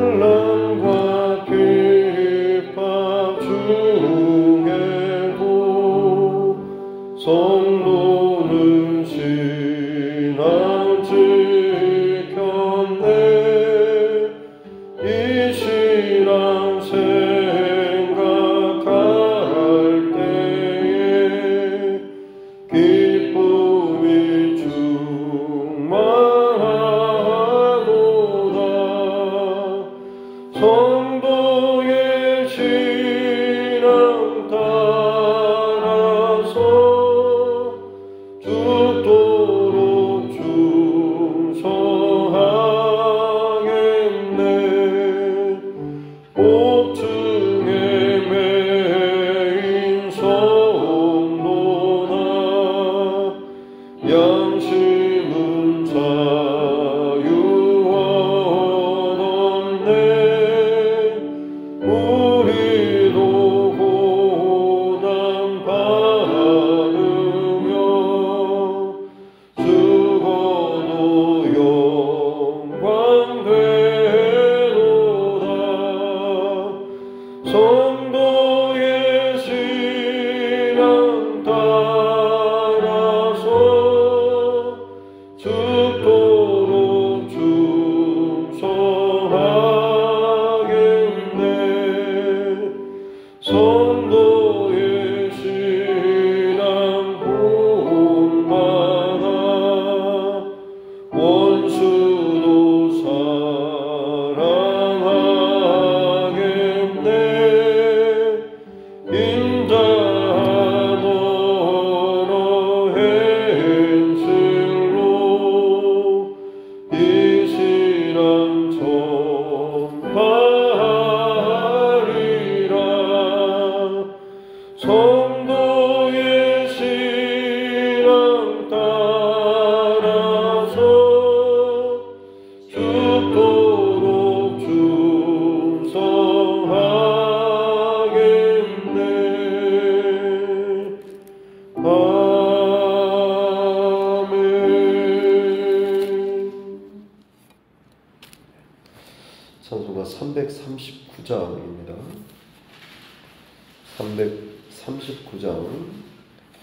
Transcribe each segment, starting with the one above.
환난과 핍박 중에도 성도는 신앙 지켰네. 이 신앙 생각할 때에 기쁨이 충만하도다. 성도의 신앙 따라서 죽도록 충성하겠네. 옥중에 매인 성도나 양심은 자유하옵네. 우리도 고난 받으며 죽어도 영광 되도다. 성도의 신앙 따라서 죽도록 충성하겠네. 성도의 신앙 본받아 원수도 사랑하겠네. 인자한 언어 행실로 이 신앙 전파하리라. 성도의 신앙 따라서 죽도록 충성하겠네. 아멘. 찬송가 339장입니다. 339장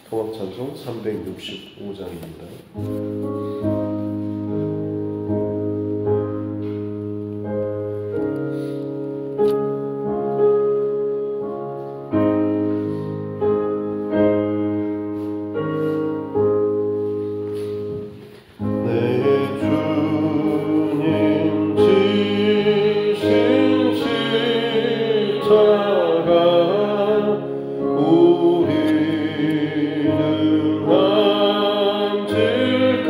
통합찬송 365장입니다. 내 주님 지신 십자가 우리는 안질까.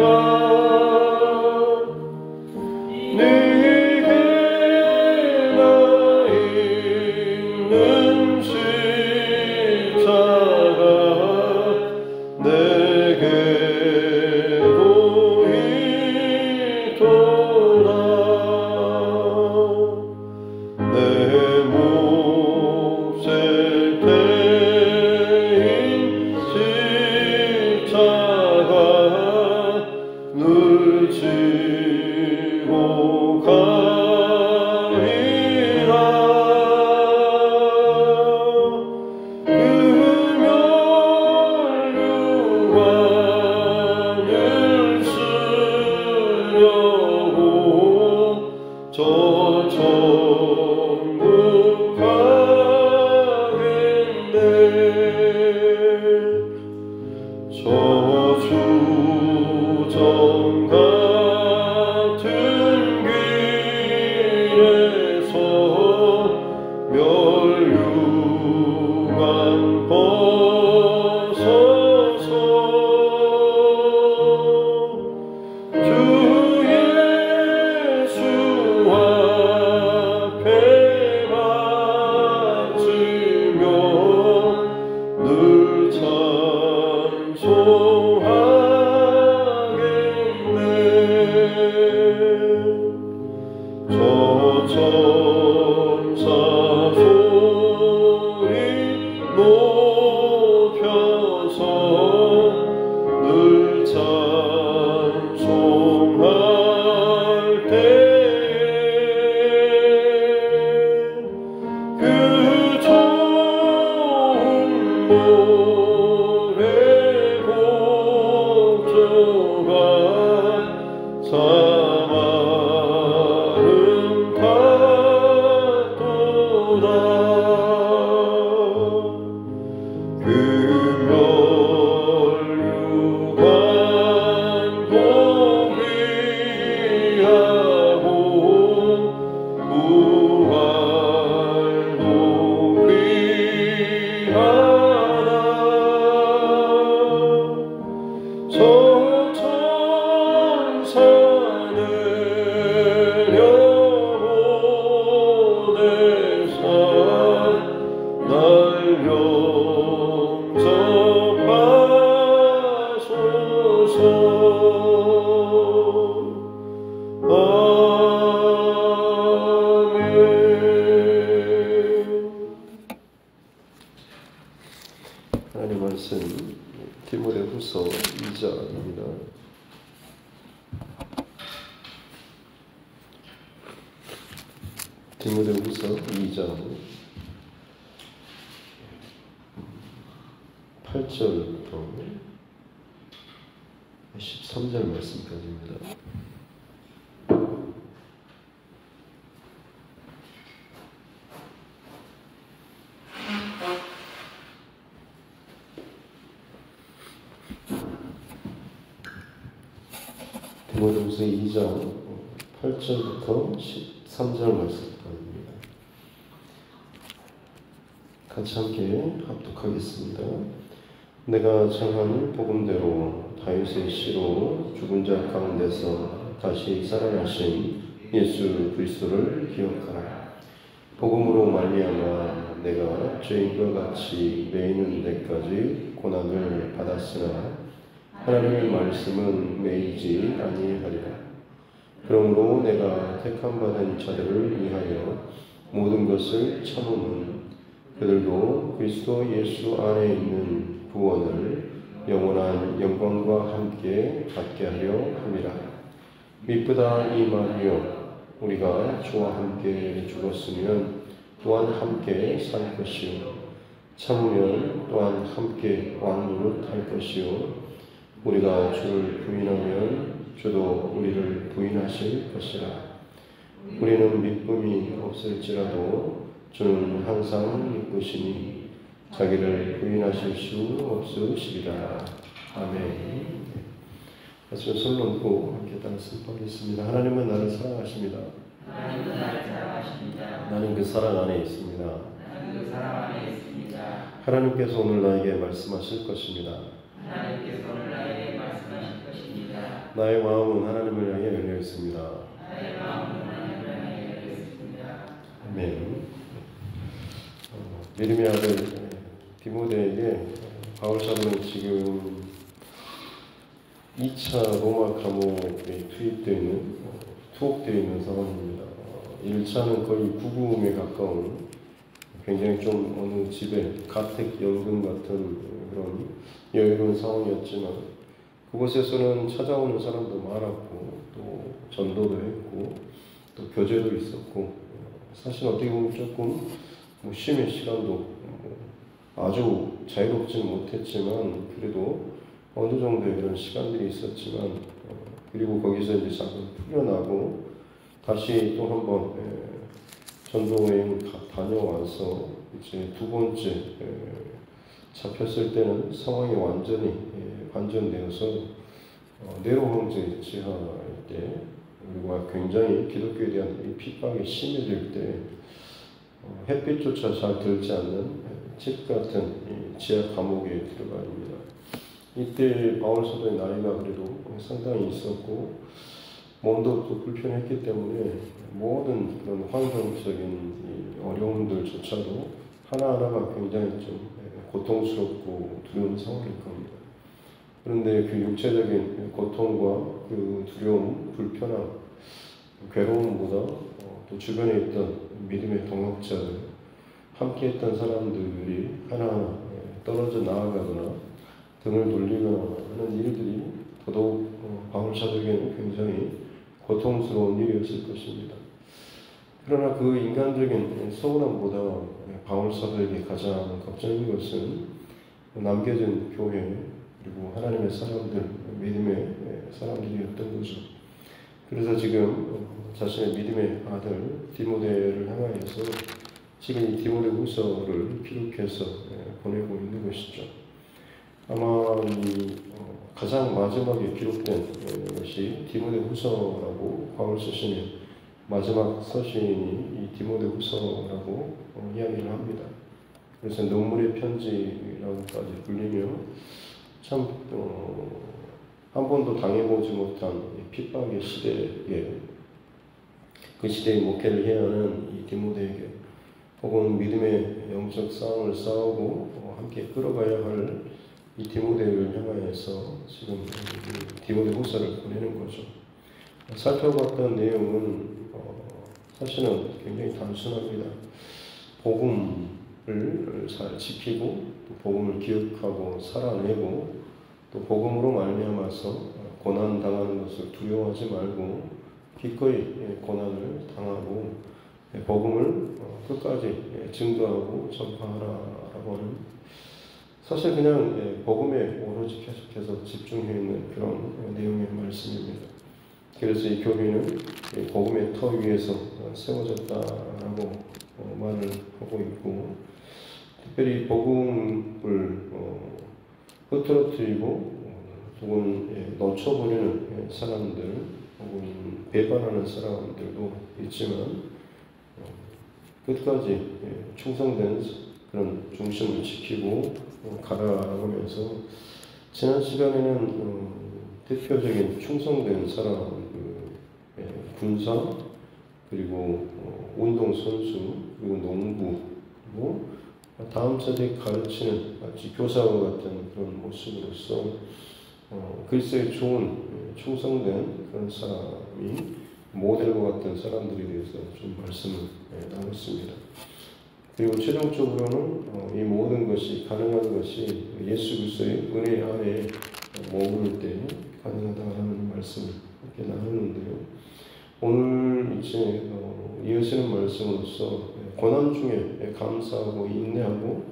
디모데후서 2장입니다. 디모데후서 2장 8절부터 13절 말씀까지입니다. 디모데후서 2장 8절부터 13절 말씀까지입니다. 같이 함께 합독하겠습니다. 내가 정한 복음대로 다윗의 씨로 죽은 자 가운데서 다시 살아나신 예수 그리스도를 기억하라. 복음으로 말미암아 내가 죄인과 같이 매이는 데까지 고난을 받았으나 하나님의 말씀은 매이지 아니하리라. 그러므로 내가 택함받은 자들을 위하여 모든 것을 참음은 그들도 그리스도 예수 안에 있는 구원을 영원한 영광과 함께 받게 하려 함이라. 미쁘다 이 말이요, 우리가 주와 함께 죽었으면 또한 함께 살 것이요, 참으면 또한 함께 왕노릇 할 것이요, 우리가 주를 부인하면 주도 우리를 부인하실 것이라. 우리는 믿음이 없을지라도 주는 항상 믿으시니 자기를 부인하실 수 없으시리라. 아멘. 말씀을 손 놓고 함께 따라 선포하겠습니다. 하나님은 나를 사랑하십니다. 하나님은 나를 사랑하십니다. 나는 그 사랑 안에 있습니다. 나는 그 사랑 안에 있습니다. 하나님께서 오늘 나에게 말씀하실 것입니다. 하나님께서 오늘 나에게 말씀하실 것입니다. 나의 마음은 하나님을 향해 열려 있습니다. 나의 마음은 하나님을 향해 열려 있습니다. 아멘. 믿음의 아들 디모데에게 바울 사도는 지금 2차 로마 감옥에 투입되어 있는, 투옥되어 있는 상황입니다. 1차는 거의 구금에 가까운 굉장히 좀 어느 집에 가택 연금 같은 그런 여유로운 상황이었지만 그곳에서는 찾아오는 사람도 많았고 또 전도도 했고 또 교제도 있었고 사실 어떻게 보면 조금 쉼의 시간도 아주 자유롭지는 못했지만 그래도 어느 정도의 그런 시간들이 있었지만 그리고 거기서 이제 잠깐 풀려나고 다시 또 한번 전도 여행 다녀와서 이제 두 번째 잡혔을 때는 상황이 완전히 반전되어서 네로 황제 지하일 때 그리고 굉장히 기독교에 대한 핍박이 심해질 때 햇빛조차 잘 들지 않는 집 같은 지하 감옥에 들어갑니다. 이때 바울 사도의 나이가 그래도 상당히 있었고 몸도 또 불편했기 때문에 모든 그런 환경적인 어려움들조차도 하나하나가 굉장히 좀 고통스럽고 두려운 상황일 겁니다. 그런데 그 육체적인 고통과 그 두려움, 불편함, 괴로움보다 또 주변에 있던 믿음의 동역자들, 함께 했던 사람들이 하나하나 떨어져 나아가거나 등을 돌리거나 하는 일들이 더더욱 바울 사도에게는 굉장히 고통스러운 일이었을 것입니다. 그러나 그 인간적인 서운함보다 바울 사도에게 가장 걱정인 것은 남겨진 교회 그리고 하나님의 사람들, 믿음의 사람들이었던 거죠. 그래서 지금 자신의 믿음의 아들 디모데를 향하여서 지금 이 디모데후서를 기록해서 보내고 있는 것이죠. 아마 이 가장 마지막에 기록된 것이 디모데후서라고 바울 서신의 마지막 서신이 이 디모데후서라고 이야기를 합니다. 그래서 눈물의 편지라고까지 불리며 참 한 번도 당해보지 못한 핍박의 시대에 그 시대의 목회를 해야 하는 이 디모데에게 혹은 믿음의 영적 싸움을 싸우고 함께 끌어가야 할 이 디모데를 향하여서 지금 디모데후서를 보내는 거죠. 살펴봤던 내용은 사실은 굉장히 단순합니다. 복음을 잘 지키고 또 복음을 기억하고 살아내고 또 복음으로 말미암아서 고난 당하는 것을 두려워하지 말고 기꺼이 고난을 당하고 복음을 끝까지 증거하고 전파하라라고 하는, 사실 그냥 복음에 오로지 계속해서 집중해 있는 그런 내용의 말씀입니다. 그래서 이 교회는 복음의 터 위에서 세워졌다라고 말을 하고 있고, 특별히 복음을 흐트러뜨리고 혹은 놓쳐버리는 사람들 혹은 배반하는 사람들도 있지만 끝까지 충성된 그런 중심을 지키고 가라라고 하면서, 지난 시간에는 대표적인 충성된 사람, 군사, 그리고 운동선수, 그리고 농부, 뭐 다음 세대에 가르치는 마치 교사와 같은 그런 모습으로서 글쎄 좋은 충성된 그런 사람이 모델과 같은 사람들에 대해서 좀 말씀을 나눴습니다. 그리고 최종적으로는 이 모든 것이 가능한 것이 예수 그리스도의 은혜 아래 머무를 때 가능하다라는 말씀을 이렇게 나누는데요. 오늘 이제 이어지는 말씀으로서 고난 중에 감사하고 인내하고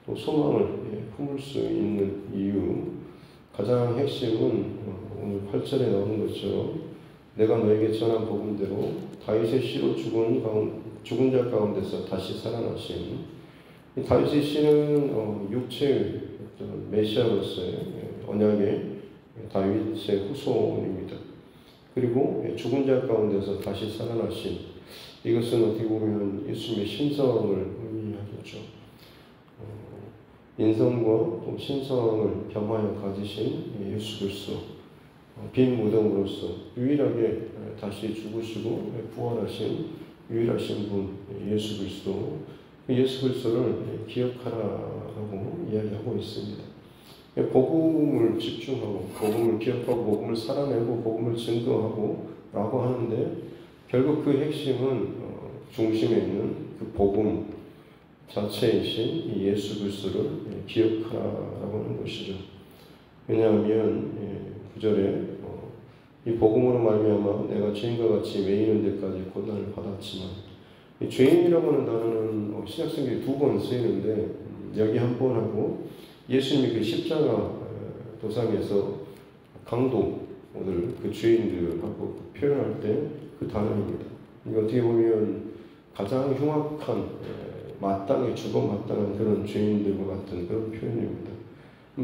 또 소망을 품을 수 있는 이유, 가장 핵심은 오늘 8절에 나오는 것처럼 내가 너에게 전한 복음대로 다윗의 씨로 죽은 자 가운데서 다시 살아나신, 다윗의 씨는 육체의 메시아로서의 언약의 다윗의 후손입니다. 그리고 죽은 자 가운데서 다시 살아나신, 이것은 어떻게 보면 예수님의 신성을 의미하겠죠. 인성과 또 신성을 겸하여 가지신 예수 그리스도, 빈 무덤으로서 유일하게 다시 죽으시고 부활하신 유일하신 분 예수 그리스도, 예수 그리스도를 기억하라라고 이야기하고 있습니다. 복음을 집중하고 복음을 기억하고 복음을 살아내고 복음을 증거하고 라고 하는데, 결국 그 핵심은 중심에 있는 그 복음 자체이신 이 예수 그리스도를 기억하라고 하는 것이죠. 왜냐하면 9절에 이 복음으로 말미암아 내가 죄인과 같이 매이는 데까지 고난을 받았지만, 이 죄인이라고 하는 단어는 신약성경에 2번 쓰이는데 여기 한 번 하고 예수님이 그 십자가 도상에서 강도를 그 죄인들하고 표현할 때 그 단어입니다. 이게 어떻게 보면 가장 흉악한 마땅히 죽어 마땅한 그런 죄인들과 같은 그런 표현입니다.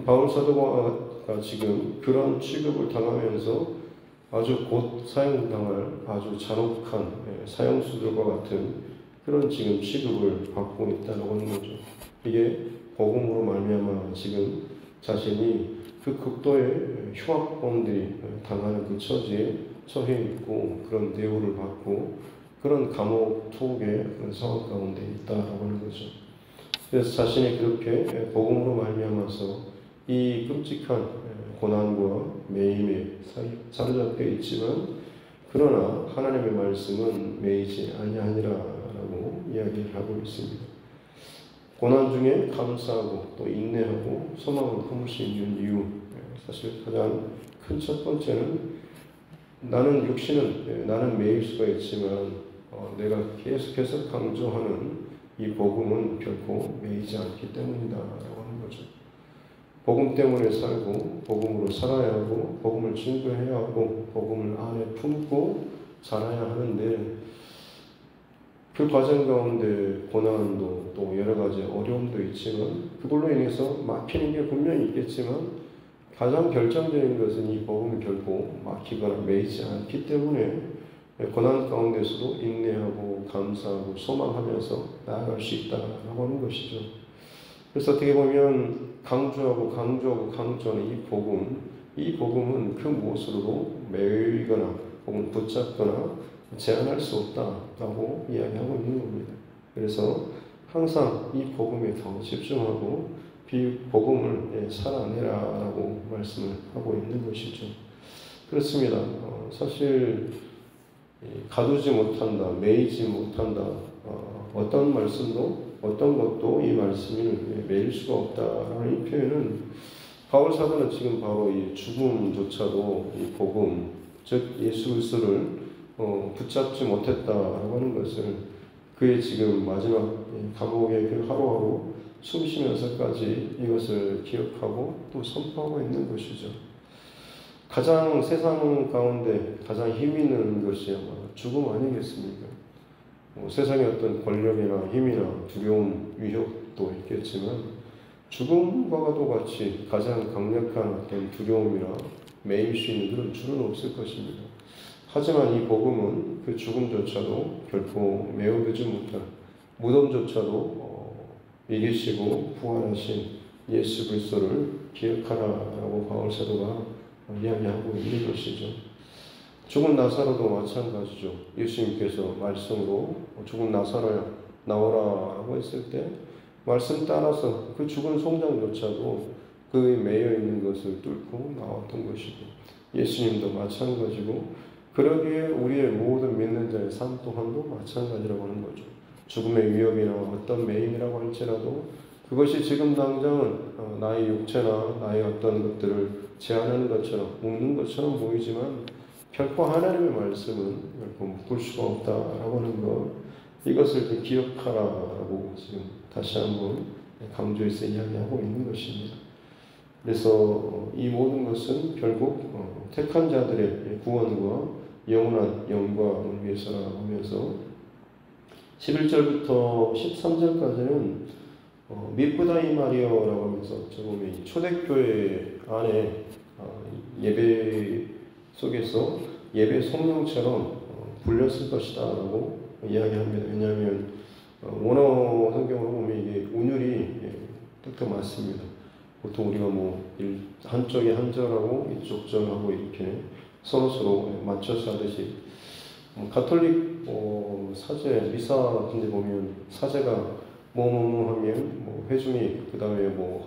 바울 사도가 지금 그런 취급을 당하면서 아주 곧 사형당할 아주 잔혹한 사형수들과 같은 그런 지금 취급을 받고 있다고 하는 거죠. 이게 복음으로 말미암아 지금 자신이 그 극도의 흉악범들이 당하는 그 처지에 처해 있고 그런 대우를 받고 그런 감옥 투옥의 그런 상황 가운데 있다라고 하는 거죠. 그래서 자신이 그렇게 복음으로 말미암아서 이 끔찍한 고난과 매임에 사로잡혀 있지만, 그러나 하나님의 말씀은 매이지 아니하니라라고 이야기를 하고 있습니다. 고난 중에 감사하고 또 인내하고 소망을 품을 수 있는 이유, 사실 가장 큰 첫 번째는 나는 육신은 나는 매일 수가 있지만 내가 계속해서 강조하는 이 복음은 결코 매이지 않기 때문이다라고 하는 거죠. 복음 때문에 살고 복음으로 살아야 하고 복음을 증거해야 하고 복음을 안에 품고 자라야 하는데, 그 과정 가운데 고난도 또 여러 가지 어려움도 있지만 그걸로 인해서 막히는 게 분명히 있겠지만, 가장 결정적인 것은 이 복음이 결코 막히거나 매이지 않기 때문에 고난 가운데서도 인내하고 감사하고 소망하면서 나아갈 수 있다라고 하는 것이죠. 그래서 어떻게 보면 강조하는 이 복음은 그 무엇으로도 매이거나 혹은 붙잡거나 제한할 수 없다라고 이야기하고 있는 겁니다. 그래서 항상 이 복음에 더 집중하고 복음을 살아내라라고 말씀을 하고 있는 것이죠. 그렇습니다. 사실 가두지 못한다, 매이지 못한다, 어떤 말씀도 어떤 것도 이 말씀을 매일 수가 없다라는 이 표현은 바울 사도는 지금 바로 이 죽음조차도 이 복음, 즉 예수 그리스도를 붙잡지 못했다라고 하는 것을 그의 지금 마지막 감옥의 그 하루하루 숨 쉬면서까지 이것을 기억하고 또 선포하고 있는 것이죠. 가장 세상 가운데 가장 힘 있는 것이 아마 죽음 아니겠습니까? 세상의 어떤 권력이나 힘이나 두려움, 위협도 있겠지만 죽음과도 같이 가장 강력한 어떤 두려움이나 매일 수 있는 그런 줄은 없을 것입니다. 하지만 이 복음은 그 죽음조차도 결코 메워두지 못한 무덤조차도 이기시고 부활하신 예수 그리스도를 기억하라라고 바울 사도가 이야기하고 있는 것이죠. 죽은 나사로도 마찬가지죠. 예수님께서 말씀으로 죽은 나사로야 나오라라고 했을 때 말씀 따라서 그 죽은 송장조차도 그에 매여 있는 것을 뚫고 나왔던 것이고 예수님도 마찬가지고 그러기에 우리의 모든 믿는 자의 삶 또한도 마찬가지라고 하는 거죠. 죽음의 위협이나 어떤 매임이라고 할지라도 그것이 지금 당장은 나의 육체나 나의 어떤 것들을 제한하는 것처럼 묶는 것처럼 보이지만 결코 하나님의 말씀은 결코 묶을 수가 없다라고 하는 것 이것을 기억하라고 지금 다시 한번 강조해서 이야기하고 있는 것입니다. 그래서 이 모든 것은 결국 택한 자들의 구원과 영원한 영광을 위해서라고 하면서 11절부터 13절까지는 미쁘다이 마리아라고 하면서 조금 초대교회 안에 예배 속에서 예배 성령처럼 불렸을 것이다 라고 이야기합니다. 왜냐하면 원어 성경으로 보면 이게 운율이 딱 맞습니다. 보통 우리가 한쪽에 한 절하고 이쪽 절하고 이렇게 서로 맞춰서 하듯이 가톨릭 사제 미사 같은 데 보면 사제가 뭐뭐뭐 하면 회중이 그 다음에 하고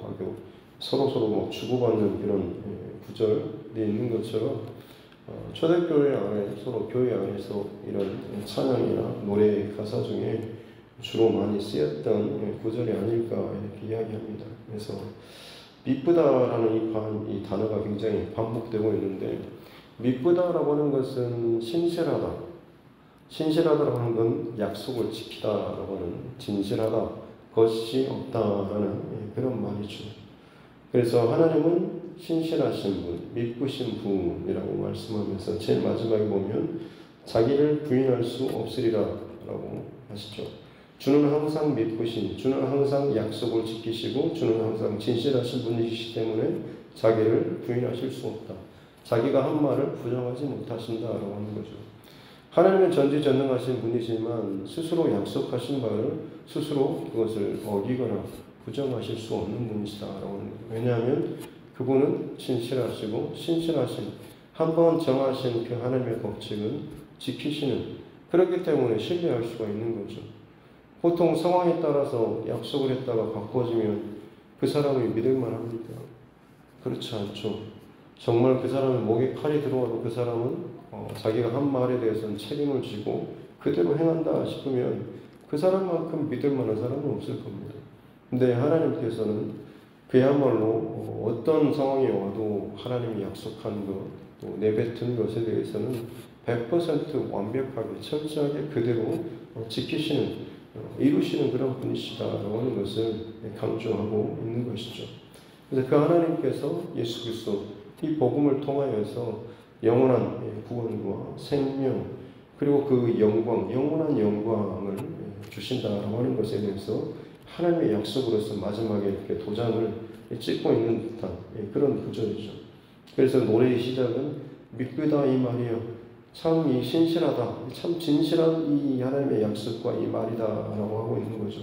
서로 주고받는 그런 구절이 있는 것처럼 초대교회 안에 서로 교회 안에서 이런 찬양이나 노래 가사 중에 주로 많이 쓰였던 구절이 아닐까 이렇게 이야기합니다. 그래서 미쁘다라는 이 단어가 굉장히 반복되고 있는데 미쁘다라고 하는 것은 신실하다. 신실하다라고 하는 건 약속을 지키다라고 하는 진실하다. 것이 없다라는 그런 말이죠. 그래서 하나님은 신실하신 분, 믿으신 분이라고 말씀하면서 제일 마지막에 보면 자기를 부인할 수 없으리라라고 하시죠. 주는 항상 믿으신, 주는 항상 약속을 지키시고 주는 항상 진실하신 분이시기 때문에 자기를 부인하실 수 없다. 자기가 한 말을 부정하지 못하신다라고 하는 거죠. 하나님은 전지전능하신 분이지만 스스로 약속하신 바를 스스로 그것을 어기거나 부정하실 수 없는 분이시다라고 하는 거죠. 왜냐하면 그분은 신실하시고 신실하신 한번 정하신 그 하나님의 법칙은 지키시는 그렇기 때문에 신뢰할 수가 있는 거죠. 보통 상황에 따라서 약속을 했다가 바꿔지면 그 사람이 믿을 만합니까? 그렇지 않죠. 정말 그 사람의 목에 칼이 들어와도 그 사람은 자기가 한 말에 대해서는 책임을 지고 그대로 행한다 싶으면 그 사람만큼 믿을 만한 사람은 없을 겁니다. 근데 하나님께서는 그야말로 어떤 상황이 와도 하나님이 약속한 것, 또 내뱉은 것에 대해서는 100% 완벽하게 철저하게 그대로 지키시는 이루시는 그런 분이시다라고 하는 것을 강조하고 있는 것이죠. 그래서 그 하나님께서 예수 그리스도 이 복음을 통하여서 영원한 구원과 생명 그리고 그 영광, 영원한 영광을 주신다라고 하는 것에 대해서 하나님의 약속으로서 마지막에 이렇게 도장을 찍고 있는 듯한 그런 구절이죠. 그래서 노래의 시작은 믿으다 이 말이여 참 이 신실하다 참 진실한 이 하나님의 약속과 이 말이다라고 하고 있는 거죠.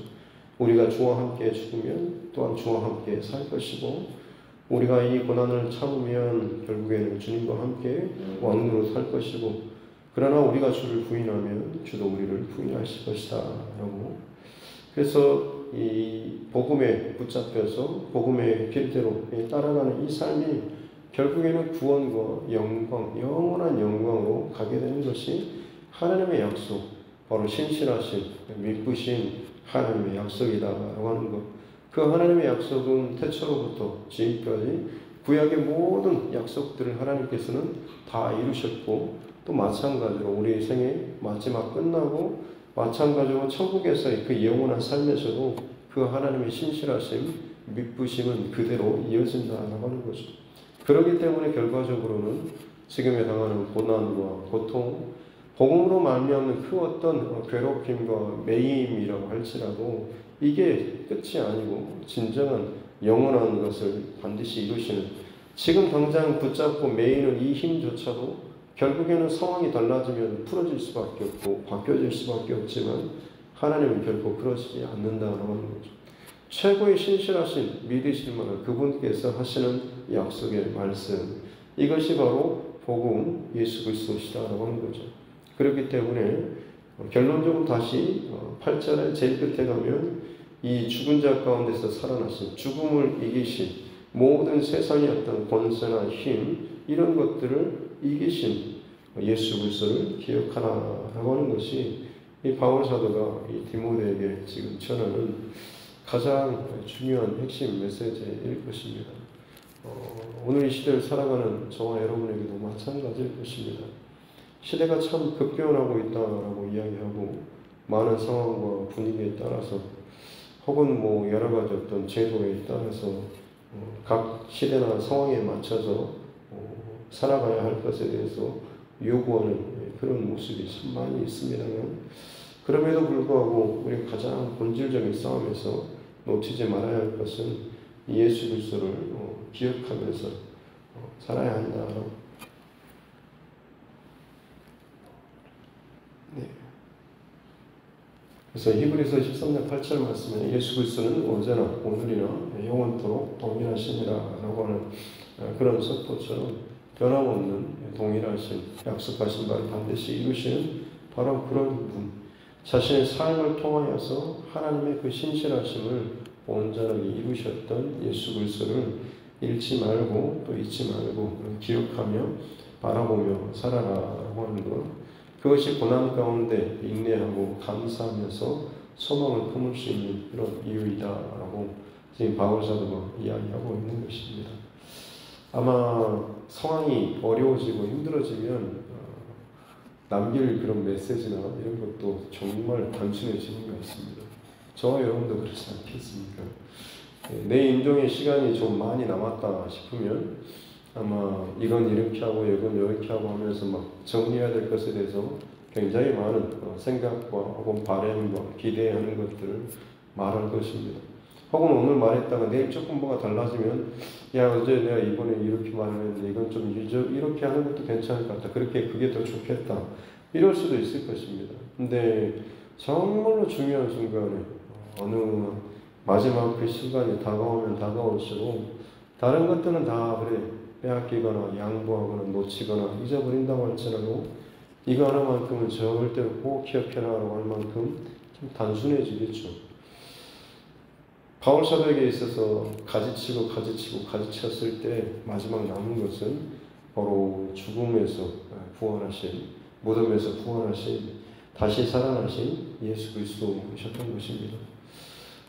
우리가 주와 함께 죽으면 또한 주와 함께 살 것이고 우리가 이 고난을 참으면 결국에는 주님과 함께 왕으로 살 것이고 그러나 우리가 주를 부인하면 주도 우리를 부인하실 것이다 라고. 그래서 이 복음에 붙잡혀서 복음의 길대로 따라가는 이 삶이 결국에는 구원과 영광, 영원한 영광으로 가게 되는 것이 하나님의 약속, 바로 신실하신, 믿으신 하나님의 약속이다라고 하는 것. 그 하나님의 약속은 태초로부터 지금까지 구약의 모든 약속들을 하나님께서는 다 이루셨고 또 마찬가지로 우리 생의 마지막 끝나고 마찬가지로 천국에서의 그 영원한 삶에서도 그 하나님의 신실하심, 믿부심은 그대로 이어진다라고 하는 거죠. 그렇기 때문에 결과적으로는 지금에 당하는 고난과 고통, 복음으로 말미암는 그 어떤 괴롭힘과 매임이라고 할지라도 이게 끝이 아니고 진정한 영원한 것을 반드시 이루시는, 지금 당장 붙잡고 매이는 이 힘조차도 결국에는 상황이 달라지면 풀어질 수밖에 없고 바뀌어질 수밖에 없지만 하나님은 결코 그러시지 않는다라고 하는 거죠. 최고의 신실하신 믿으실 만한 그분께서 하시는 약속의 말씀, 이것이 바로 복음 예수 그리스도시다라고 하는 거죠. 그렇기 때문에 결론적으로 다시 8절의 제일 끝에 가면 이 죽은 자 가운데서 살아나신, 죽음을 이기신, 모든 세상의 어떤 권세나 힘 이런 것들을 이기신 예수 그리스도를 기억하라라고 하는 것이 이 바울 사도가 이 디모데에게 지금 전하는 가장 중요한 핵심 메시지일 것입니다. 오늘 이 시대를 살아가는 저와 여러분에게도 마찬가지일 것입니다. 시대가 참 급변하고 있다라고 이야기하고 많은 상황과 분위기에 따라서 혹은 여러 가지 어떤 제도에 따라서 각 시대나 상황에 맞춰서 살아가야 할 것에 대해서 요구하는 그런 모습이 참 많이 있습니다만, 그럼에도 불구하고 우리 가장 본질적인 싸움에서 놓치지 말아야 할 것은 예수 그리스도를 기억하면서 살아야 한다라고. 네. 그래서 히브리서 13장 8절 말씀에 예수 그리스도는 언제나 오늘이나 영원토록 동일하시니라라고 하는 그런 속도처럼 변함없는 동일하신 약속하신 바를 반드시 이루시는 바로 그런 분, 자신의 삶을 통하여서 하나님의 그 신실하심을 온전하게 이루셨던 예수 그리스도를 잃지 말고 또 잊지 말고 기억하며 바라보며 살아라라고 하는 것, 그것이 고난 가운데 인내하고 감사하면서 소망을 품을 수 있는 그런 이유이다라고 지금 바울 사도가 이야기하고 있는 것입니다. 아마 상황이 어려워지고 힘들어지면 남길 그런 메시지나 이런 것도 정말 단순해지는 것 같습니다. 저와 여러분도 그렇지 않겠습니까? 내 인종의 시간이 좀 많이 남았다 싶으면 아마 이건 이렇게 하고 이건 이렇게 하고 하면서 막 정리해야 될 것에 대해서 굉장히 많은 생각과 혹은 바람과 기대하는 것들을 말할 것입니다. 혹은 오늘 말했다가 내일 조금 뭐가 달라지면 야 어제 내가 이번에 이렇게 말했는데 이건 좀 이렇게 하는 것도 괜찮을 것 같다. 그게 더 좋겠다. 이럴 수도 있을 것입니다. 근데 정말로 중요한 순간에 어느 마지막 그 시간이 다가오면 다가올수록 다른 것들은 다 그래 빼앗기거나 양보하거나 놓치거나 잊어버린다고 할지라도 이거 하나만큼은 절대로 꼭 기억해라라고 할 만큼 좀 단순해지겠죠. 바울 사도에게 있어서 가지쳤을 때 마지막 남은 것은 바로 죽음에서 부활하신, 무덤에서 부활하신, 다시 살아나신 예수 그리스도셨던 것입니다.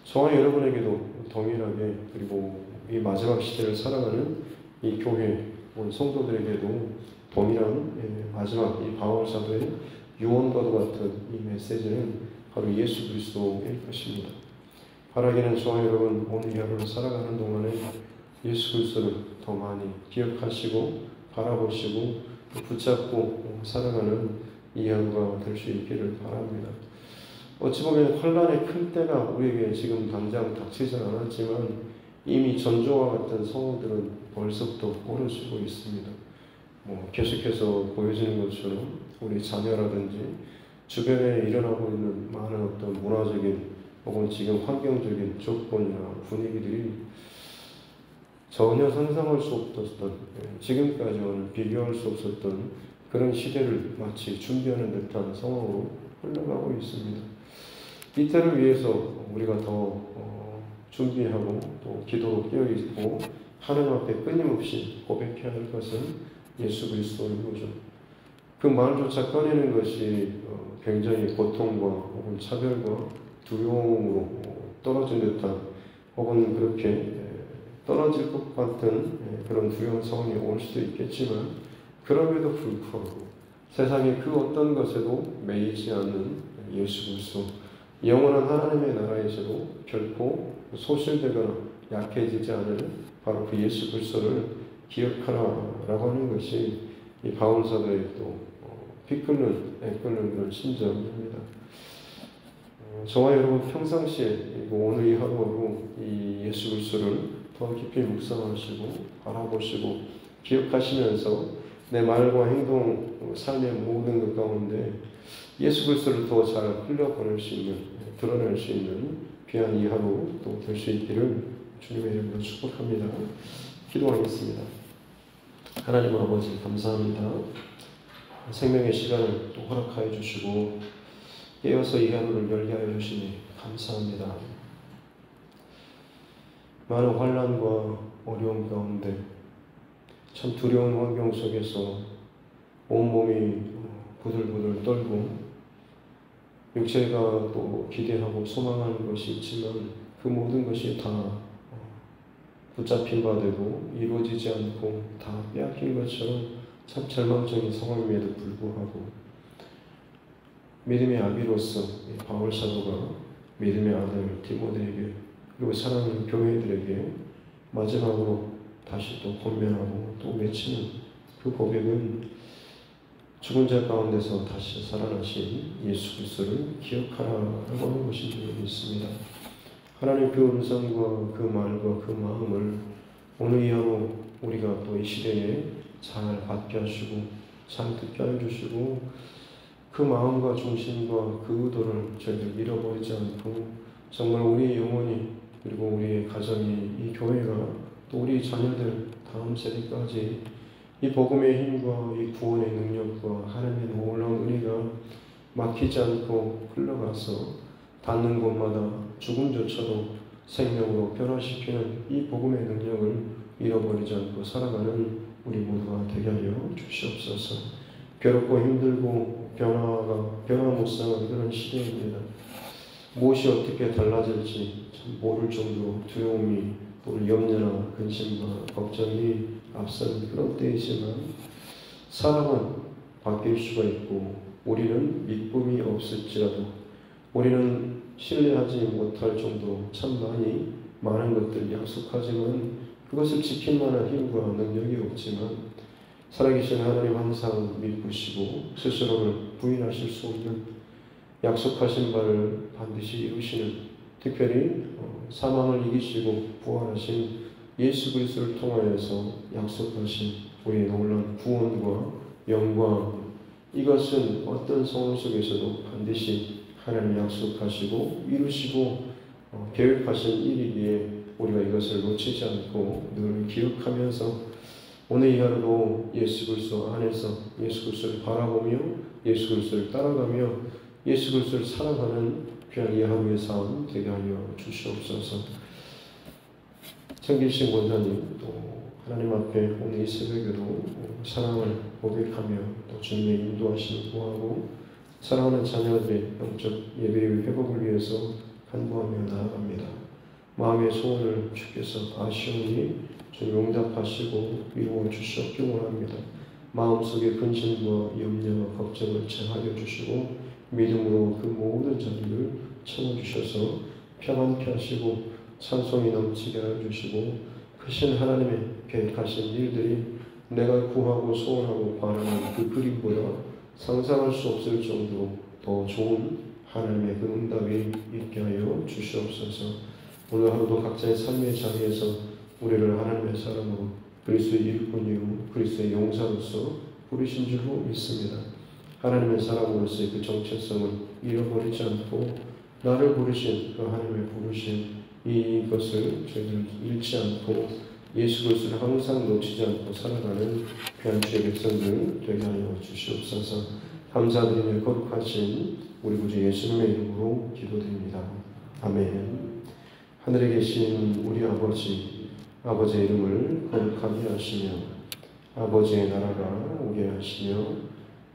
저와 여러분에게도 동일하게, 그리고 이 마지막 시대를 살아가는 이 교회 우리 성도들에게도 동일한 마지막 이 바울 사도의 유언과도 같은 이 메시지는 바로 예수 그리스도일 것입니다. 바라기는 저와 여러분 오늘 하루를 살아가는 동안에 예수 그리스도를 더 많이 기억하시고 바라보시고 붙잡고 살아가는 이 하루가 될 수 있기를 바랍니다. 어찌 보면 혼란의 큰 때가 우리에게 지금 당장 닥치지 않았지만 이미 전조와 같은 상황들은 벌써부터 오르시고 있습니다. 계속해서 보여지는 것처럼 우리 자녀라든지 주변에 일어나고 있는 많은 어떤 문화적인 혹은 지금 환경적인 조건이나 분위기들이 전혀 상상할 수 없었던, 지금까지와는 비교할 수 없었던 그런 시대를 마치 준비하는 듯한 상황으로 흘러가고 있습니다. 이때를 위해서 우리가 더 준비하고 또 기도로 깨어있고 하나님 앞에 끊임없이 고백해야 할 것은 예수 그리스도인 거죠. 그 말조차 꺼내는 것이 굉장히 고통과 혹은 차별과 두려움으로 떨어진 듯한 혹은 그렇게 떨어질 것 같은 그런 두려운 상황이 올 수도 있겠지만 그럼에도 불구하고 세상의 그 어떤 것에도 매이지 않는 예수 그리스도 영원한 하나님의 나라에서도 결코 소실되거나 약해지지 않을 바로 그 예수 그리스도를 기억하라라고 하는 것이 이 바울 사도의 또 애끓는 그런 심정입니다. 저와 여러분 평상시에 오늘 이 하루하루 이 예수 그리스도를 더 깊이 묵상하시고 바라보시고 기억하시면서 내 말과 행동, 삶의 모든 것 가운데 예수 그리스도를 더 잘 흘려보낼 수 있는, 드러낼 수 있는 귀한 이 하루 또 될 수 있기를 주님의 이름으로 축복합니다. 기도하겠습니다. 하나님 아버지 감사합니다. 생명의 시간을 또 허락하여 주시고 깨어서 이 하루를 열게 하여 주시니 감사합니다. 많은 환난과 어려움 가운데 참 두려운 환경 속에서 온몸이 부들부들 떨고 육체가 또 기대하고 소망하는 것이 있지만 그 모든 것이 다 붙잡힌 바 되고 이루어지지 않고 다 빼앗긴 것처럼 참 절망적인 상황임에도 불구하고 믿음의 아비로서 바울 사도가 믿음의 아들 디모데에게 그리고 사랑하는 교회들에게 마지막으로 다시 또 권면하고 또 외치는 그 고백은 죽은 자 가운데서 다시 살아나신 예수 그리스도를 기억하라라고 하는 것인 줄 믿습니다. 하나님 그 음성과 그 말과 그 마음을 오늘 이 하루 우리가 또 이 시대에 잘 받게 하시고 잘 듣게 해주시고 그 마음과 중심과 그 의도를 저희들 잃어버리지 않고 정말 우리의 영혼이 그리고 우리의 가정이 이 교회가 또 우리 자녀들 다음 세대까지 이 복음의 힘과 이 구원의 능력과 하나님의 놀라운 은혜가 막히지 않고 흘러가서 닿는 곳마다 죽음조차도 생명으로 변화시키는 이 복음의 능력을 잃어버리지 않고 살아가는 우리 모두가 되게 하여 주시옵소서. 괴롭고 힘들고 변화 못상한 그런 시대입니다. 무엇이 어떻게 달라질지 참 모를 정도로 두려움이 또 염려나 근심과 걱정이 앞서는 그런 때이지만 사람은 바뀔 수가 있고 우리는 믿음이 없을지라도 우리는 신뢰하지 못할 정도로 참 많은 것들 약속하지만 그것을 지킬 만한 힘과 능력이 없지만 살아계신 하나님 항상 믿으시고 스스로를 부인하실 수 없는 약속하신 바를 반드시 이루시는 특별히 사망을 이기시고 부활하신 예수 그리스도를 통하여서 약속하신 우리의 놀라운 구원과 영광 이것은 어떤 상황 속에서도 반드시 하나님 약속하시고 이루시고 계획하신 일이기에 우리가 이것을 놓치지 않고 늘 기억하면서 오늘 이 하루도 예수 그리스도 안에서 예수 그리스도를 바라보며 예수 그리스도를 따라가며 예수 그리스도를 사랑하는 귀한 이 하루의 삶 되게 하여 주시옵소서. 청길신 권사님 또 하나님 앞에 오늘 이 새벽에도 사랑을 고백하며 또 주님의 인도하심을 구하고 사랑하는 자녀들의 영적 예배의 회복을 위해서 간구하며 나아갑니다. 마음의 소원을 주께서 아시오니 주님 응답하시고 이루어 주시옵기 원합니다. 마음속의 근심과 염려와 걱정을 제하여 주시고 믿음으로 그 모든 자리를 채워주셔서 평안케 하시고 찬송이 넘치게 해주시고 크신 하나님의 계획하신 일들이 내가 구하고 소원하고 바라는 그 그림보다 상상할 수 없을 정도로 더 좋은 하나님의 그 응답이 있게 하여 주시옵소서. 오늘 하루도 각자의 삶의 자리에서 우리를 하나님의 사람으로 그리스도의 일꾼이요 그리스도의 용사로서 부르신 줄 믿습니다. 하나님의 사람으로서의 그 정체성을 잃어버리지 않고 나를 부르신 그 하나님의 부르신 이것을 저희들 잃지 않고 예수 그리스도를 항상 놓치지 않고 살아가는 귀한 주의 백성들 되게 하여 주시옵소서. 감사드리며 거룩하신 우리 구주 예수님의 이름으로 기도드립니다. 아멘. 하늘에 계신 우리 아버지의 이름을 거룩하게 하시며 아버지의 나라가 오게 하시며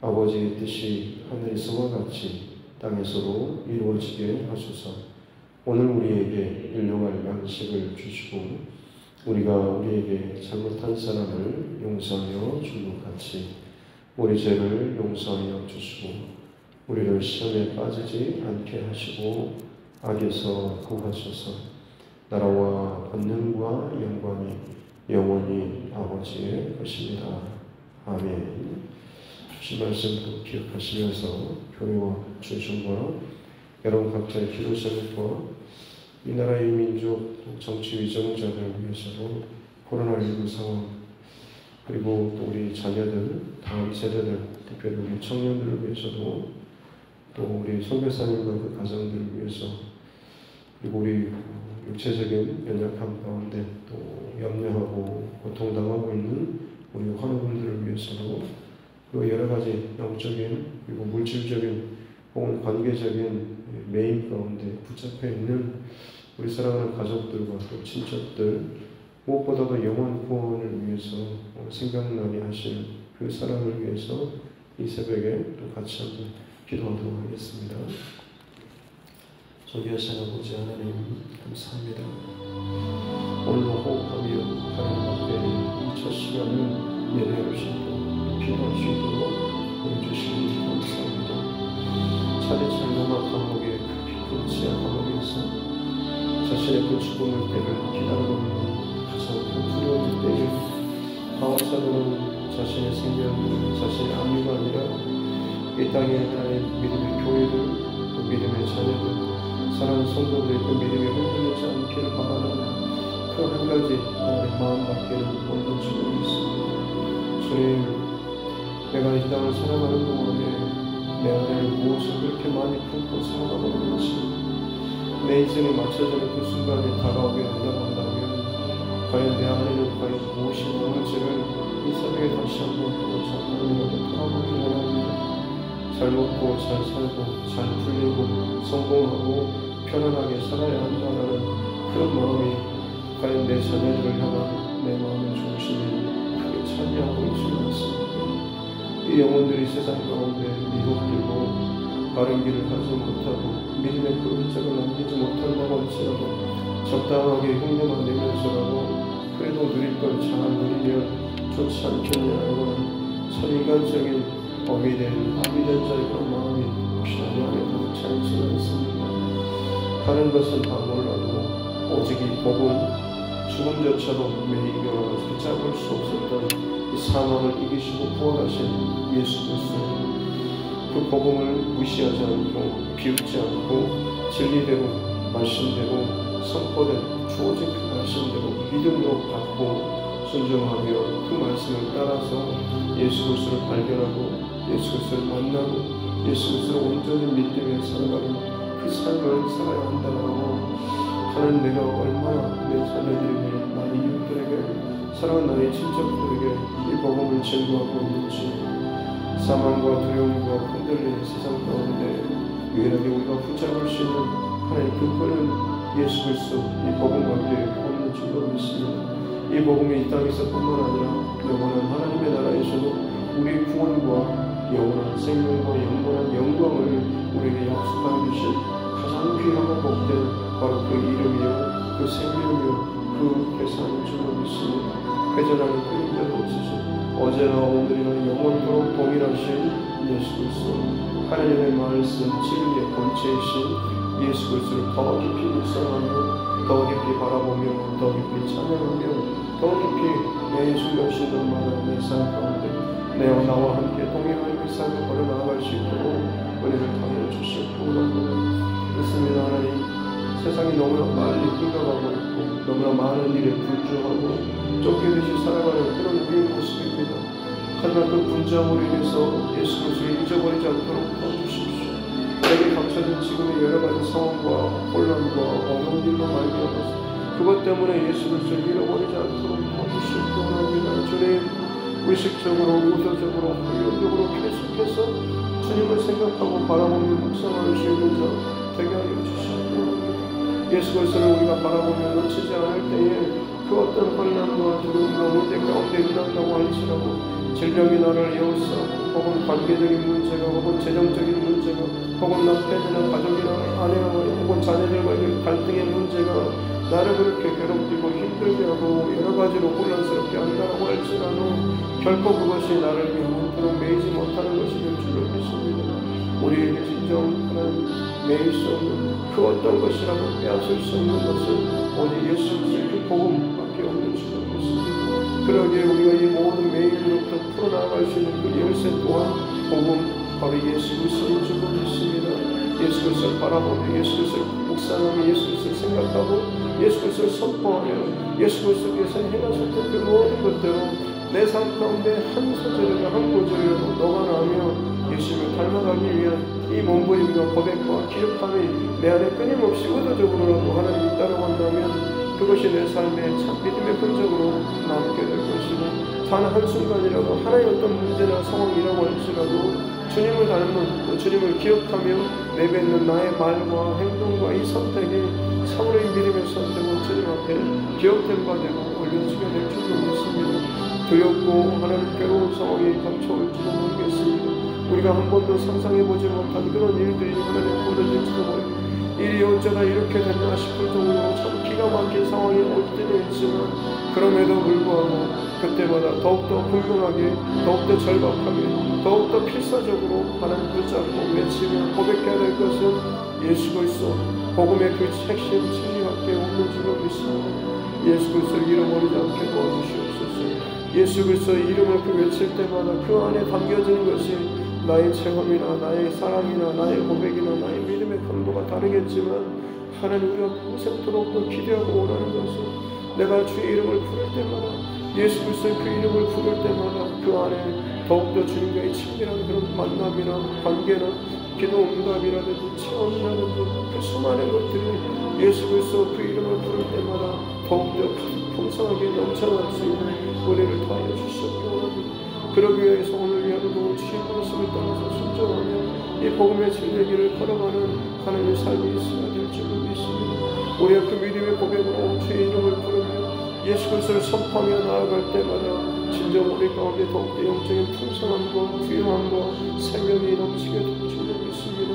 아버지의 뜻이 하늘에서와 같이 땅에서도 이루어지게 하소서. 오늘 우리에게 일용할 양식을 주시고 우리가 우리에게 잘못한 사람을 용서하여 준 것 같이 우리 죄를 용서하여 주시고 우리를 시험에 빠지지 않게 하시고 악에서 구하셔서 나라와 권능과 영광이 영원히 아버지의 것입니다. 아멘. 주신 말씀도 기억하시면서 교회와 중심과 여러분 각자의 기도 제목과 이 나라의 민족 정치 위정자들을 위해서도 코로나19 상황 그리고 또 우리 자녀들 다음 세대들 특별히 우리 청년들을 위해서도 또 우리 선교사님과 그 가정들을 위해서 그리고 우리 육체적인 연약함 가운데 또 염려하고 고통당하고 있는 우리 환우분들을 위해서도 그리고 여러 가지 영적인 그리고 물질적인 혹은 관계적인 매임 가운데 붙잡혀 있는 우리 사랑하는 가족들과 또 친척들 무엇보다도 영원 구원을 위해서 생각나게 하실 그 사랑을 위해서 이 새벽에 또 같이 한번 기도하도록 하겠습니다. 존귀하신 아버지 하나님 감사합니다. 오늘도 호흡하며 하나님 앞에 이 첫 시간을 예배 없이 또 기도할 수 있도록 보내주시니 감사합니다. 차례차례 로마 감옥의 그 깊은 지하 감옥에서 자신의 그 죽음을 때를 기다리고 있는 가장 큰 두려움일 때에 바울사도는 자신의 생명을 자신의 압류가 아니라 이 땅에 하나의 믿음의 교회들 또 믿음의 자녀들 사랑하는 성도들의 그 믿음이 흔들리지 않기를 바라는 그 한 가지 나의 마음밖에는 없는 줄로 있습니다. 주님, 내가 이 땅을 살아가는 동안에 내 안에 무엇을 그렇게 많이 품고 살아가고 있는지 내 인생에 맞춰지는 그 순간에 다가오게 된다면 과연 내 안에는 과연 무엇이 나올지를 이 새벽에 다시 한번 또 하나님께 돌아보기 원합니다. 잘 먹고 잘 살고 잘 풀리고 성공하고 편안하게 살아야 한다는 그런 마음이 과연 내 자녀들을 향한 내 마음의 중심이 크게 차지하고 있지는 않습니다. 이 영혼들이 세상 가운데 미혹되고 바른 길을 가지 못하고 믿음의 그 흔적을 남기지 못한다고 할지라도 적당하게 흉내만 내면서라도 그래도 누릴 걸 잘 누리면 좋지 않겠냐 하는 선인간적인 법이 된 아비 된 자의 그런 마음이 혹시 내 안에 가득 차 있지는 않습니다. 다른 것은 다 몰라도 오직 이 복음 죽음조차도 매이겨 붙잡을 수 없었던 이 사망을 이기시고 부활하신 예수 그리스도 그 복음을 무시하지 않고 비웃지 않고 진리대로 말씀대로 선포된 주어진 그 말씀대로 믿음으로 받고 순종하며 그 말씀을 따라서 예수 그리스도를 발견하고 예수 그리스도를 만나고 예수 그리스도를 온전히 믿으며 살아가는 그 삶을 살아야 한다고 하는 내가 얼마나 내 자녀들에게 나의 이웃들에게 사랑하는 나의 친척들에게 이 복음을 증거하고 있는지 사망과 두려움과 흔들리는 세상 가운데 유일하게 우리가 붙잡을 수 있는 하나님 그 끈은 예수 그리스도 이 복음밖에 없는 줄로 믿습니다. 이 복음이 이 땅에서 뿐만 아니라 영원한 하나님의 나라에서도 우리의 구원과 영원한 생명과 영원한 영광을 우리에게 약속하여 주신 가장 귀하고 복된 바로 그 이름이요 그 생명이요 그 대상인 줄로 믿습니다. 회전하는 그림자도 없으신 어제나 오늘이나 영원토록 동일하신 예수 그리스도 하나님의 말씀 진리의 본체이신 예수 그리스도를 더 깊이 묵상하며 더 깊이 바라보며 더 깊이 찬양하며 더 깊이 내 순간순간마다 내 삶 가운데 나와 함께 동행하는 그 삶을 걸어나갈 수 있도록 은혜를 당해 주시옵 원합니다. 그렇습니다. 하나님 세상이 너무나 빨리 흘러가고 있고 너무나 많은 일에 분주하고 쫓기듯이 살아가는 그런 우리의 모습입니다. 하지만 그 분주함으로 인해서 예수 그리스도를 잊어버리지 않도록 도와주십시오. 내게 닥쳐진 지금의 여러 가지 상황과 혼란과 어려운 일로 말미암아서 그것 때문에 예수 그리스도를 잃어버리지 않도록 도와주시옵기 원합니다. 주님 의식적으로 의도적으로 훈련적으로 계속해서 주님을 생각하고 바라보며 묵상할 수 있는 자 되게 하여 주시옵기 원합니다. 예수 그리스도를 우리가 바라보며 놓치지 않을 때에 그 어떤 혼란과 두려움과 문제 가운데 일어난다고 할지라도 질병이 나를 에워싸고 혹은 관계적인 문제가 혹은 재정적인 문제가 혹은 남편이나 가족이나 아내와 혹은 자녀들과의 갈등의 문제가 나를 그렇게 괴롭히고 힘들게 하고 여러 가지로 혼란스럽게 한다고 할지라도 결코 그것이 나를 영원토록 매이지 못하는 것이 될 줄로 믿습니다. 우리에게 진정 하나님 매일 수 없는 그 어떤 것이라도 빼앗을 수 없는 것은 오직 예수 그리스도의 그 복음밖에 없는 줄로 믿습니다. 그러기에 우리가 이 모든 매일로부터 풀어나갈 수 있는 그 열쇠 또한 복음, 바로 예수 그리스도인 줄로 믿습니다. 예수 그리스도를 바라보며 예수 그리스도를 묵상하며 예수 그리스도를 생각하고 예수 그리스도를 선포하며 예수 그리스도께서 행하셨던 그 모든 것들을 내 삶 가운데 한 소절이나 한 구절이라도 녹아나며 예수님을 닮아가기 위한 이 몸부림과 고백과 기력함이 내 안에 끊임없이 의도적으로라도 하나님이 따라간다면 그것이 내 삶의 참 믿음의 흔적으로 남게 될 것이고 단 한순간이라도 하나의 어떤 문제나 상황이라고 할지라도 주님을 닮은 또 주님을 기억하며 내뱉는 나의 말과 행동과 이 선택이 참으로 믿음의 선택으로 주님 앞에 기억된 바 되고 올려지게 될 줄로 믿습니다. 두렵고 하나님 괴로운 상황이 닥쳐올지도 모르겠습니다. 우리가 한 번도 상상해보지 못한 그런 일들이 하나님 벌어질지도 모르겠습니다. 일이 어쩌다 이렇게 됐나 싶을 정도로 참 기가 막힌 상황이 올 때도 있지만 그럼에도 불구하고 그때마다 더욱더 분명하게 더욱더 절박하게 더욱더 필사적으로 하나님 붙잡고 외치며 고백해야 될 것은 예수 그리스도 복음의 그 핵심 진리밖에 없는 줄로 믿습니다. 예수 그리스도를 잃어버리지 않게 도와주시옵소서. 예수 그리스도의 이름을 그 외칠 때마다 그 안에 담겨지는 것이 나의 체험이나 나의 사랑이나 나의 고백이나 나의 믿음의 강도가 다르겠지만 하나님 우리가 평생토록 또 기대하고 원하는 것은 내가 주의 이름을 부를 때마다 예수 그리스도의 그 이름을 부를 때마다 그 안에 더욱더 주님과의 친밀한 그런 만남이나 관계나 기도 응답이라든지 체험이라든지 그 수많은 것들이 예수 그리스도 그 이름을 부를 때마다 더욱더 풍성하게 넘쳐날 수 있는 은혜를 더하여 주시옵기 원합니다. 그러기 위해서 오늘 이 하루도 주의 말씀을 따라서 순종하며 이 복음의 진리길을 걸어가는 하나님의 삶이 있어야 될 줄로 믿습니다. 우리가 그 믿음의 고백으로 주의 이름을 부르며 예수 그리스도를 선포하며 나아갈 때마다 진정 우리 가운데 더욱더 영적인 풍성함과 부유함과 생명이 넘치게 될 줄로 믿습니다.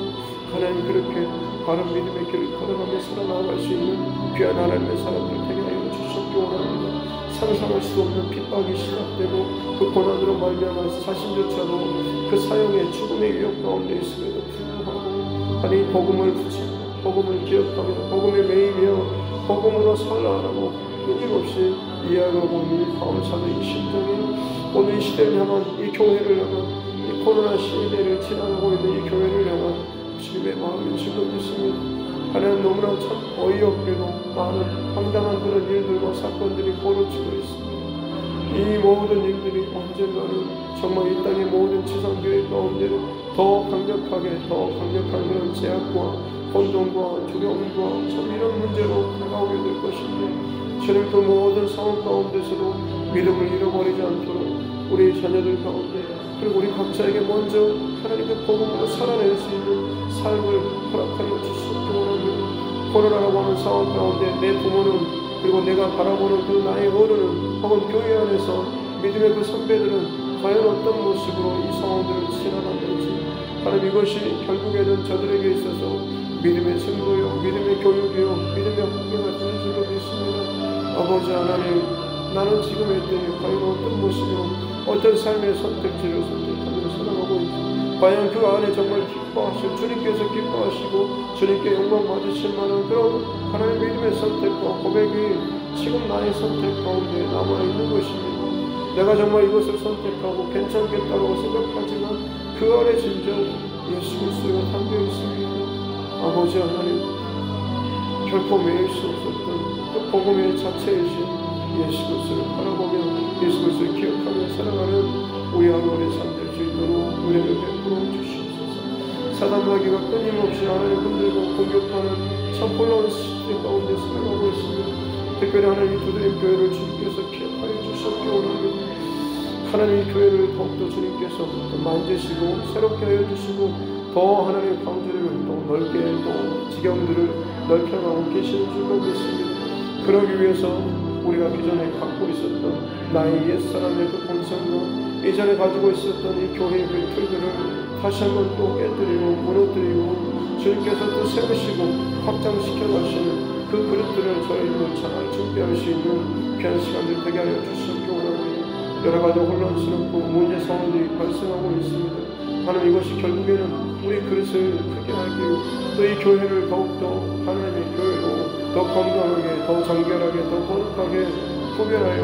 하나님 그렇게 바른 믿음의 길을 걸어가며 살아나갈 수 있는 귀한 하나님의 사람들 되게 하여 주시옵기 원합니다. 상상할 수 없는 핍박이 시작되고 그 고난으로 말미암아서 자신조차도 그 사형의 죽음의 위협 가운데 있음에도 불구하고 아니 복음을 붙이고 복음을 기억하며 복음에 매이며 복음으로 살아가라고 끊임없이 이해하고 이 감사의 이 심정이 오늘 이 시대를 향한 이 교회를 향한 이 코로나 시대를 지나가고 있는 이 교회를 향한 주님의 마음이 줄로 믿습니다. 하나님 너무나 참 어이없게도 많은 황당한 그런 일들과 사건들이 벌어지고 있습니다. 이 모든 일들이 언젠가는 정말 이 땅의 모든 지상교회 가운데 더 강력한 그런 제약과 혼돈과 두려움과 참 이런 문제로 다가오게 될 것인데 주님 그 모든 상황 가운데서도 믿음을 잃어버리지 않도록 우리 자녀들 가운데 그리고 우리 각자에게 먼저 하나님의 복음으로 살아낼 수 있는 삶을 허락하여 주시옵기 원합니다. 코로나라고 하는 상황 가운데 내 부모는 그리고 내가 바라보는 그 나의 어른은 혹은 교회 안에서 믿음의 그 선배들은 과연 어떤 모습으로 이 상황들을 지나갔는지 하나님 이것이 결국에는 저들에게 있어서 믿음의 증거요 믿음의 교육이요 믿음의 학교가 되는 줄로 믿습니다. 아버지 하나님 나는 지금의 때에 과연 어떤 모습으로 어떤 삶의 선택지를 선택하며 살아가고 있고 과연 그 안에 정말 기뻐하시고 주님께서 기뻐하시고 주님께 영광 받으실 만한 그런 하나님의 믿음의 선택과 고백이 지금 나의 선택 가운데 남아있는 것입니다. 내가 정말 이것을 선택하고 괜찮겠다고 생각하지만 그 안에 진정 예수 그리스도가 담겨 있습니다. 아버지 하나님 결코 매일 수 없었던 그 복음의 자체이신 예수 그리스도를 바라보며 예수 그리스도를 기억하며 살아가는 우리 하루의 삶 될 수 있도록 은혜를 베풀어 주시옵소서. 사단 마귀가 끊임없이 하나님 흔들고 공격하는 참 혼란한 시대 가운데 살아가고 있습니다. 특별히 하나님 두드림 교회를 주님께서 기억하여 주셨기 원합니다. 하나님 교회를 더욱더 주님께서 만지시고 새롭게 하여 주시고 더 하나님의 방주를 또 넓게 또 지경들을 넓혀가고 계시는 줄로 믿습니다. 그러기 위해서 우리가 기존에 갖고 있었던 나의 옛사람의 그 본성과 이전에 가지고 있었던 이 교회의 그 틀들을 다시 한번 또 깨뜨리고 무너뜨리고 주님께서 또 세우시고 확장시켜 가시는 그 그릇들을 저희는 잘 준비할 수 있는 귀한 시간들 되게 하여 주시옵기 원합니다. 여러 가지 혼란스럽고 문제 상황들이 발생하고 있습니다. 하나님, 이것이 결국에는 우리 그릇을 크게 하기로, 또 이 교회를 더욱더 하나님의 교회로 더 건강하게, 더 정결하게, 더 거룩하게 구별하여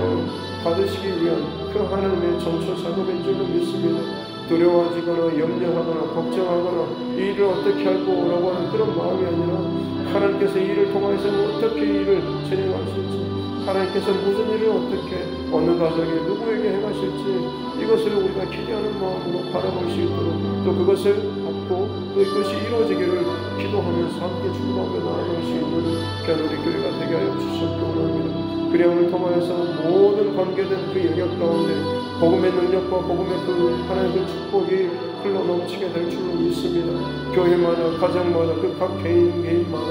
받으시기 위한 그 하나님의 전초 작업인 줄로 믿습니다. 두려워하거나 염려하거나 걱정하거나 이 일을 어떻게 할 거라고 하는 그런 마음이 아니라, 하나님께서 이 일을 통해서 어떻게 이 일을 진행하실지, 하나님께서 무슨 일을 어떻게 어느 가정에 누구에게 행하실지, 이것을 우리가 기대하는 마음으로 바라볼 수 있도록, 또 그것을 받고 또 이것이 이루어지기를 기도하면서 함께 축복하며 나아갈 수 있는 귀한 우리 교회가 되게 하여 주시옵기 원합니다. 그리함을 통하여서 모든 관계된 그 영역 가운데 복음의 능력과 복음의 그 하나님의 축복이 흘러 넘치게 될 줄로 믿습니다. 교회마다, 가정마다, 그 각 개인마다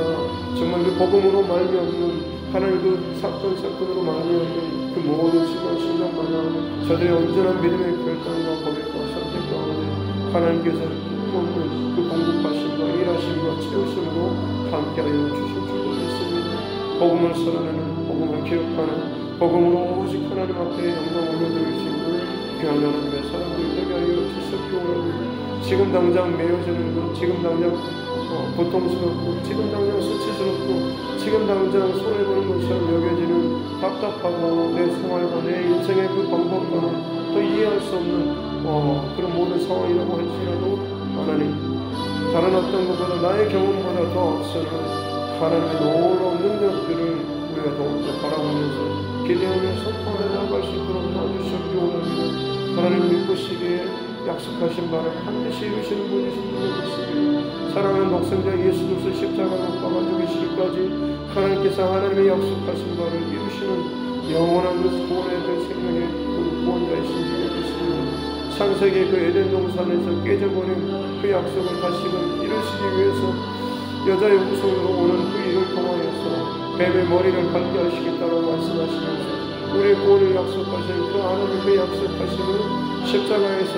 정말 그 복음으로 말미암는 하나님 그 사건으로 말미암는 그 모든 신앙마다 저들의 온전한 믿음의 결단과 고백과 선택 가운데 하나님께서 끊임없는 그 공급하심과 일하심과 채우심으로 함께하여 주실 줄로 믿습니다. 복음을 선언하는, 복음을 기억하는, 복음으로 오직 하나님 앞에 영광 올려드릴 수 있는 귀한 하나님의 사람들이 되게 하여 주시옵기 원합니다. 지금 당장 매여지는 것, 지금 당장 고통스럽고, 지금 당장 수치스럽고, 지금 당장 손해보는 것처럼 여겨지는 답답하고 내 생활과 내 인생의 그 방법과는 또 이해할 수 없는 그런 모든 상황이라고 할지라도, 하나님, 다른 어떤 것보다 나의 경험보다 더 앞서는 하나님의 놀라운 능력들을 우리가 더욱더 바라보면서 기대하며 선포해 나갈 수 있도록 도와주시옵기 원합니다. 하나님 믿으시기에 약속하신 바를 반드시 이루시는 분이신 줄 믿습니다. 사랑하는 독생자 예수 그리스도 십자가 못 박아 죽이시기까지 하나님께서 하나님의 약속하신 바를 이루시는 영원한 그 구원의 그 생명의 그 구원자이신 줄 믿습니다. 창세기 그 에덴 동산에서 깨져버린 그 약속을 다시금 이루시기 위해서 여자의 후손으로 오는 그 일을 통하여서 뱀의 머리를 밟게 하시겠다고 말씀하시면서 우리의 구원을 약속하신 그 하나님의 그 약속하심을 십자가에서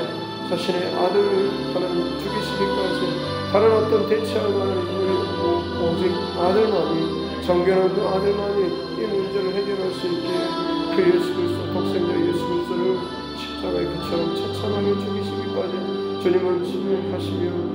자신의 아들을 하나님 죽이시기까지 다른 어떤 대체할 만한 인물이 없고 오직 아들만이, 정결한 그 아들만이 이 문제를 해결할 수 있게 그 예수 그리스도, 독생자 예수 그리스도를 십자가에 그처럼 처참하게 죽이시기까지 주님을 증명하시며